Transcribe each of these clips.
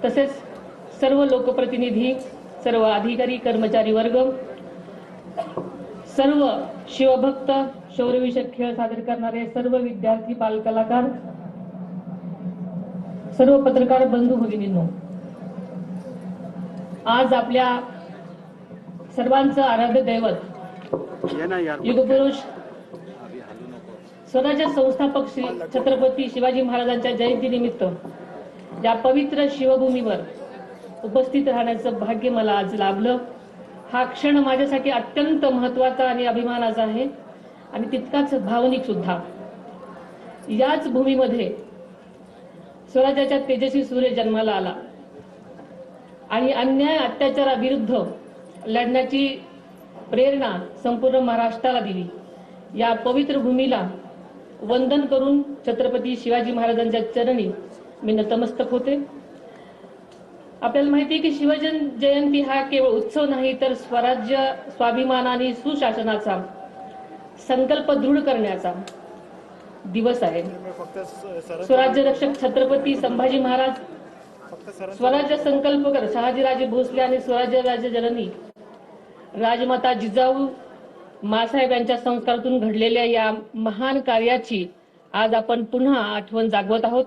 तसेच सर्व लोकप्रतिनिधी, सर्व अधिकारी, कर्मचारी वर्ग, सर्व शिवभक्त, शौर्यविषयक खेळ सादर करणारे सर्व विद्यार्थी, बालकलाकार, सर्व पत्रकार बंधू भगिनींनो, आज आपल्या सर्वांचं आराध्य दैवत युगपुरुष स्वराज्य संस्थापक श्री छत्रपती शिवाजी महाराजांच्या जयंतीनिमित्त या पवित्र शिवभूमीवर उपस्थित राहण्याचं भाग्य मला आज लाभलं। हा क्षण माझ्यासाठी अत्यंत महत्त्वाचा आणि अभिमानाचा आहे आणि तितकाच भावनिक सुद्धा। याच भूमीमध्ये स्वराज्याचा तेजस्वी सूर्य जन्माला आला आणि अन्याय अत्याचाराविरुद्ध लढण्याची प्रेरणा संपूर्ण महाराष्ट्राला दिली। या पवित्र भूमीला वंदन करून छत्रपती शिवाजी महाराजांच्या चरणी मी नतमस्तक होते। आपल्याला माहिती आहे की शिवजयंती हा केवळ उत्सव नाही तर स्वराज्य, स्वाभिमान आणि सुशासनाचा संकल्प दृढ करण्याचा दिवस आहे। स्वराज्य रक्षक छत्रपती संभाजी महाराज, स्वराज्य संकल्पकर शहाजीराजे भोसले आणि स्वराज्य राज्य जननी राजमाता जिजाऊ मासाहेब यांच्या संस्कारातून घडलेल्या या महान कार्याची आज आपण पुन्हा आठवण जागवत आहोत।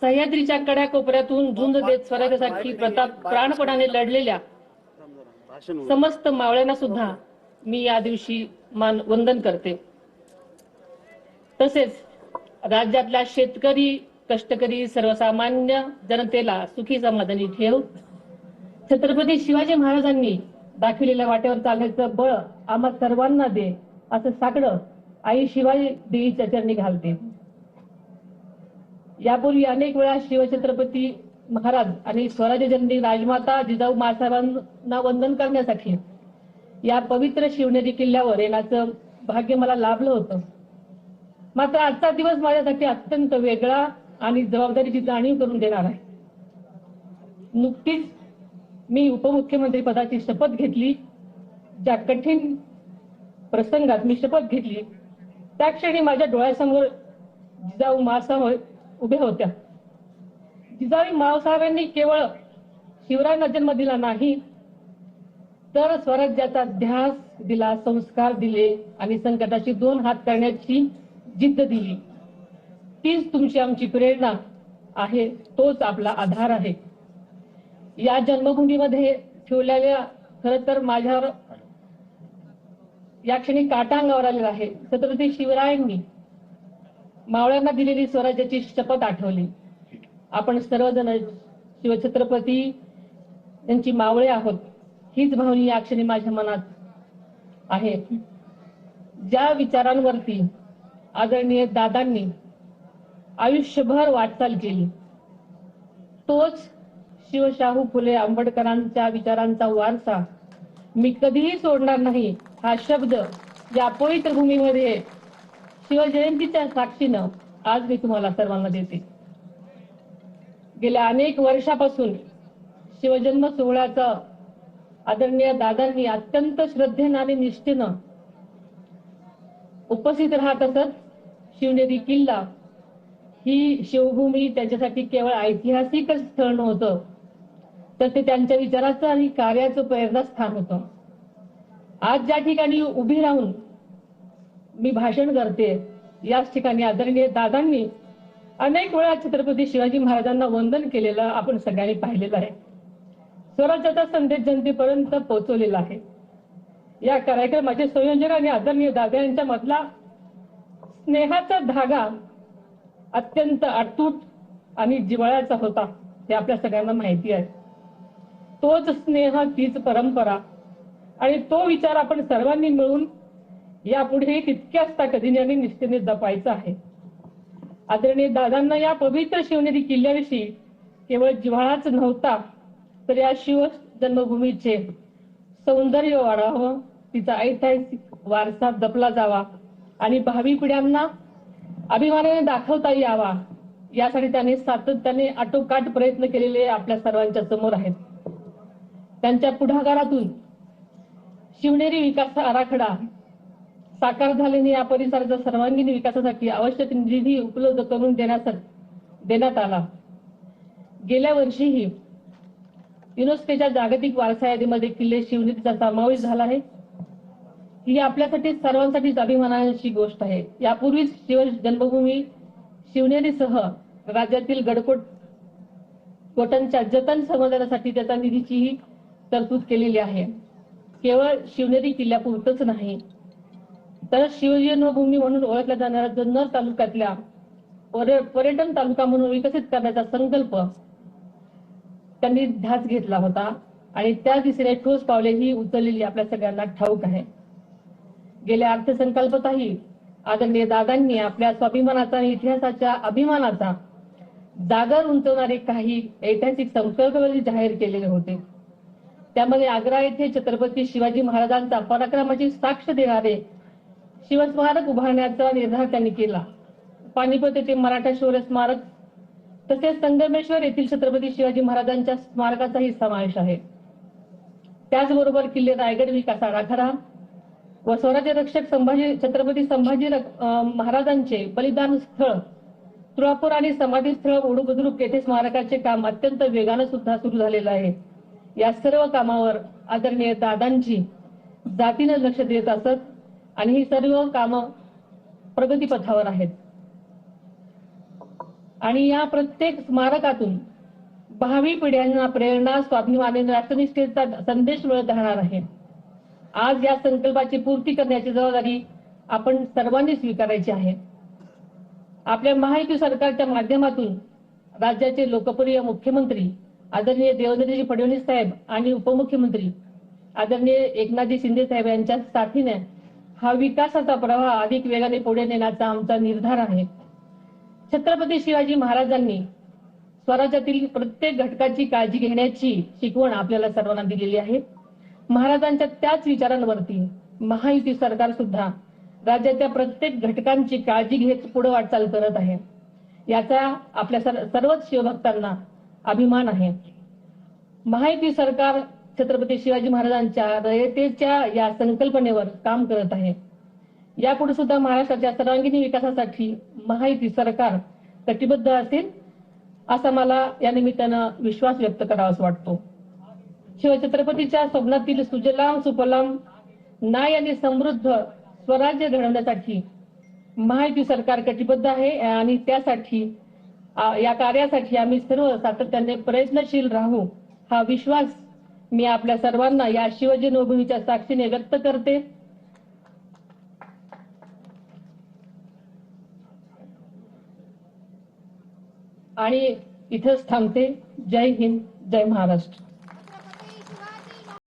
सह्याद्रीच्या कड्याकोपऱ्यातून झुंज देत स्वराज्यासाठी प्राणपणाने लढलेल्या समस्त मावळ्यांना सुद्धा मी या दिवशी वंदन करते। तसेच राज्यातल्या शेतकरी, कष्टकरी, सर्वसामान्य जनतेला सुखी समाधानी ठेव। छत्रपती शिवाजी महाराजांनी दाखविलेल्या वाटेवर चालण्याचं बळ आम्हा सर्वांना दे, असं साकडं आई शिवाजी देवीच्या चरणी घालते। यापूर्वी अनेक वेळा शिवछत्रपती महाराज आणि स्वराज्य जननी राजमाता जिजाऊ मासाहेबांना वंदन करण्यासाठी या पवित्र शिवनेरी किल्ल्यावर येण्याचं भाग्य मला लाभलं होतं। मात्र आजचा दिवस माझ्यासाठी अत्यंत वेगळा आणि जबाबदारीची जाणीव करून देणार आहे। नुकतीच मी उपमुख्यमंत्री पदाची शपथ घेतली। ज्या कठीण प्रसंगात मी शपथ घेतली त्या क्षणी माझ्या डोळ्यासमोर जिजाऊ मासाहेब उभे होत्या। जिजाऊ मासाहेबांनी केवळ शिवरायांना जन्म दिला नाही तर स्वराज्याचा ध्यास दिला, संस्कार दिले आणि संकटाची दोन हात करण्याची जिद्द दिली। तीच तुमची आमची प्रेरणा आहे, तोच आपला आधार आहे। या जन्मभूमीमध्ये ठेवलेल्या खरं तर माझ्यावर या क्षणी काटा अंगावर आलेला आहे। छत्रपती शिवरायांनी मावळ्यांना दिलेली स्वराज्याची शपथ आठवली। आपण सर्वजण शिवछत्रपती यांची मावळे आहोत, हीच भावना या क्षणी माझ्या मनात आहे। ज्या विचारांवरती आदरणीय दादांनी आयुष्यभर वाटचाल केली तोच शिवशाहू फुले आंबेडकरांच्या विचारांचा वारसा मी कधीही सोडणार नाही, हा शब्द या पवित्र भूमीमध्ये शिवजयंतीच्या साक्षीनं आज मी तुम्हाला सर्वांना देते। गेल्या अनेक वर्षापासून शिवजन्म सोहळ्याचा आदरणीय दादांनी अत्यंत श्रद्धेनं आणि निष्ठेनं उपस्थित राहत असत। शिवनेरी किल्ला ही शिवभूमी त्यांच्यासाठी केवळ ऐतिहासिक स्थळ नव्हतं तर ते त्यांच्या विचाराचं आणि कार्याचं प्रेरणास्थान होतं। आज ज्या ठिकाणी उभी राहून मी भाषण करते याच ठिकाणी आदरणीय दादांनी अनेक वेळा छत्रपती शिवाजी महाराजांना वंदन केलेलं आपण सगळ्यांनी पाहिलेलं आहे। स्वराज्याचा संदेश जनतेपर्यंत पोहोचवलेला आहे। या कार्यक्रमाचे संयोजक आणि आदरणीय दादा यांच्या मधला स्नेहाचा धागा अत्यंत अतूट आणि जिव्हाळ्याचा होता, हे आपल्या सगळ्यांना माहिती आहे। तोच स्नेह, तीच परंपरा आणि तो विचार आपण सर्वांनी मिळून यापुढे तितक्याच ताकदीने आणि निष्ठेने जपायचा आहे। आदरणीय दादांना या पवित्र शिवनेरी किल्ल्याविषयी केवळ जिव्हाळाच नव्हता तर या शिव जन्मभूमीचे सौंदर्य वाढावं, तिचा ऐतिहासिक वारसा जपला जावा आणि भावी पिढ्यांना अभिमानाने दाखवता यावा यासाठी त्यांनी सातत्याने आटोकाट प्रयत्न केलेले आपल्या सर्वांच्या समोर आहेत। त्यांच्या पुढाकारातून शिवनेरी विकास आराखडा साकार झाल्याने या परिसराच्या सर्वांगीण विकासासाठी आवश्यक निधी उपलब्ध करून देण्यात आला। गेल्या वर्षीही युनेस्कोच्या जागतिक वारसा यादीमध्ये किल्ले शिवनेरीचा समावेश झाला आहे. ही आपल्यासाठी सर्वांसाठीच अभिमानाची गोष्ट आहे. यापूर्वीच शिव जन्मभूमी शिवनेरीसह राज्यातील गडकोटांच्या जतन संवर्धनासाठी त्याचा निधीचीही तरतूद केलेली आहे. केवळ शिवनेरी किल्ल्यापुरतच नाही तर शिवजन्मभूमी म्हणून ओळखल्या जाणाऱ्या जुन्नर तालुक्यातल्या पर्यटन तालुका म्हणून विकसित करण्याचा संकल्प त्यांनी ध्यास घेतला होता आणि त्या दिशेने ठोस पावले ही उचललेली आपल्या सगळ्यांना ठाऊक आहे. गेल्या अर्थसंकल्पातही आदरणीय दादांनी आपल्या स्वाभिमानाचा आणि इतिहासाच्या अभिमानाचा जागर उंचवणारे काही ऐतिहासिक संकल्प जाहीर केलेले होते. त्यामध्ये आग्रा येथे छत्रपती शिवाजी महाराजांचा पराक्रमाची साक्ष देणारे शिवस्मारक उभारण्याचा निर्धार त्यांनी केला. पानिपत येथे मराठा शौर्य स्मारक तसेच संगमेश्वर येथील छत्रपती शिवाजी महाराजांच्या स्मारकाचाही समावेश आहे. त्याचबरोबर किल्ले रायगड विकास आराखडा व स्वराज्य रक्षक छत्रपती संभाजी महाराजांचे बलिदान स्थळ तुळापूर आणि समाधी स्थळ बुद्रुक येथे स्मारकाचे काम अत्यंत वेगाने सुद्धा सुरू झालेलं आहे. या सर्व कामावर आदरणीय दादांची जातीने लक्ष देत असत आणि ही सर्व कामं प्रगतीपथावर आहेत. आणि या प्रत्येक स्मारकातून भावी पिढ्यांना प्रेरणा, स्वाभिमान आणि राष्ट्रनिष्ठेचा संदेश मिळत राहणार आहे. आज या संकल्पाची पूर्ती करण्याची जबाबदारी आपण सर्वांनी स्वीकारायची आहे. आपल्या महायुती सरकारच्या माध्यमातून राज्याचे लोकप्रिय मुख्यमंत्री आदरणीय देवेंद्रजी फडणवीस साहेब आणि उपमुख्यमंत्री आदरणीय एकनाथजी शिंदे साहेब यांच्या साथीने हा विकासाचा प्रवाह अधिक वेगाने पुढे नेण्याचा आमचा निर्धार आहे. छत्रपती शिवाजी महाराजांनी स्वराज्यातील प्रत्येक घटकाची काळजी घेण्याची शिकवण आपल्याला सर्वांना दिलेली आहे. महाराजांच्या त्याच विचारांवरती महायुती सरकार सुद्धा राज्याच्या प्रत्येक घटकांची काळजी घेत पुढे वाटचाल करत आहे. याचा आपल्या सर्वच शिवभक्तांना अभिमान आहे. महायुती सरकार छत्रपती शिवाजी महाराजांच्या रयतेच्या या संकल्पनेवर काम करत आहे. यापुढे सुद्धा महाराष्ट्राच्या सर्वांगीण विकासासाठी महायुती सरकार कटिबद्ध असेल असा मला या निमित्तानं विश्वास व्यक्त करावासा वाटतो. शिवछत्रपतीच्या स्वप्नातील सुजलाम सुफलाम न्याय आणि समृद्ध स्वराज्य घडवण्यासाठी महायुती सरकार कटिबद्ध आहे आणि त्यासाठी या कार्यासाठी आम्ही सर्व सातत्याने प्रयत्नशील राहू हा विश्वास मी आपल्या सर्वांना या शिवजन्मभूमीच्या साक्षीने व्यक्त करते. आणि इथंच थांबते. जय हिंद, जय महाराष्ट्र.